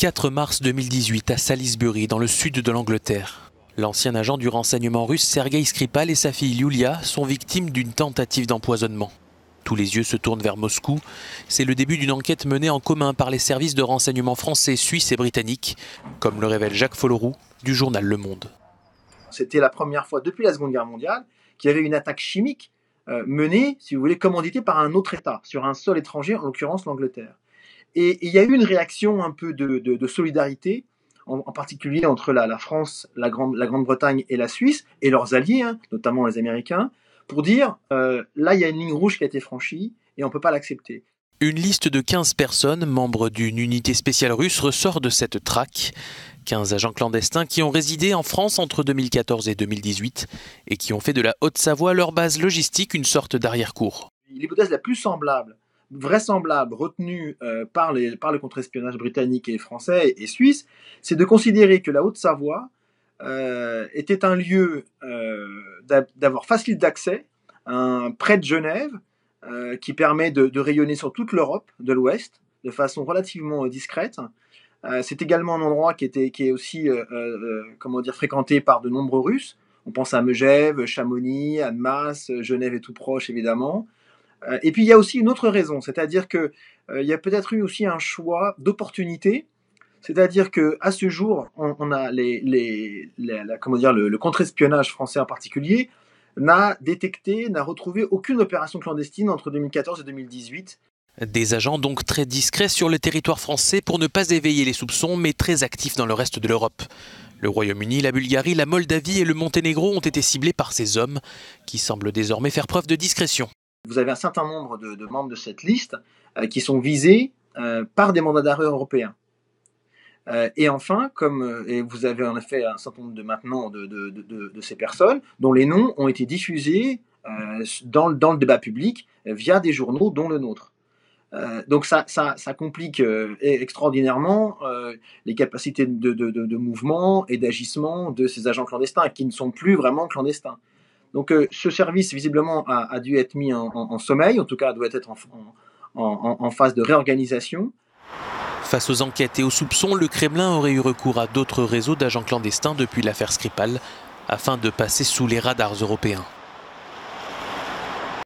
4 mars 2018 à Salisbury, dans le sud de l'Angleterre. L'ancien agent du renseignement russe Sergueï Skripal et sa fille Yulia sont victimes d'une tentative d'empoisonnement. Tous les yeux se tournent vers Moscou. C'est le début d'une enquête menée en commun par les services de renseignement français, suisses et britanniques, comme le révèle Jacques Folloroux du journal Le Monde. C'était la première fois depuis la Seconde Guerre mondiale qu'il y avait une attaque chimique menée, si vous voulez, commanditée par un autre État, sur un sol étranger, en l'occurrence l'Angleterre. Et il y a eu une réaction un peu de solidarité, en particulier entre la France, la Grande-Bretagne et la Suisse, et leurs alliés, notamment les Américains, pour dire là il y a une ligne rouge qui a été franchie et on ne peut pas l'accepter. Une liste de 15 personnes, membres d'une unité spéciale russe, ressort de cette traque. 15 agents clandestins qui ont résidé en France entre 2014 et 2018 et qui ont fait de la Haute-Savoie leur base logistique, une sorte d'arrière-cour. L'hypothèse la plus vraisemblable retenue par le contre-espionnage britannique et français et suisse, c'est de considérer que la Haute-Savoie était un lieu d'avoir facile d'accès, près de Genève, qui permet de rayonner sur toute l'Europe de l'Ouest de façon relativement discrète. C'est également un endroit qui est aussi fréquenté par de nombreux Russes. On pense à Megève, Chamonix, Annemasse, Genève est tout proche évidemment. Et puis il y a aussi une autre raison, c'est-à-dire que il y a peut-être eu aussi un choix d'opportunité, c'est-à-dire que à ce jour, on a le contre-espionnage français en particulier n'a retrouvé aucune opération clandestine entre 2014 et 2018. Des agents donc très discrets sur le territoire français pour ne pas éveiller les soupçons, mais très actifs dans le reste de l'Europe. Le Royaume-Uni, la Bulgarie, la Moldavie et le Monténégro ont été ciblés par ces hommes, qui semblent désormais faire preuve de discrétion. Vous avez un certain nombre de membres de cette liste qui sont visés par des mandats d'arrêt européens. Et enfin, et vous avez en effet un certain nombre de ces personnes dont les noms ont été diffusés dans le débat public via des journaux dont le nôtre. Donc ça complique extraordinairement les capacités de mouvement et d'agissement de ces agents clandestins qui ne sont plus vraiment clandestins. Donc ce service visiblement a dû être mis en sommeil, en tout cas doit être en phase de réorganisation. Face aux enquêtes et aux soupçons, le Kremlin aurait eu recours à d'autres réseaux d'agents clandestins depuis l'affaire Skripal afin de passer sous les radars européens.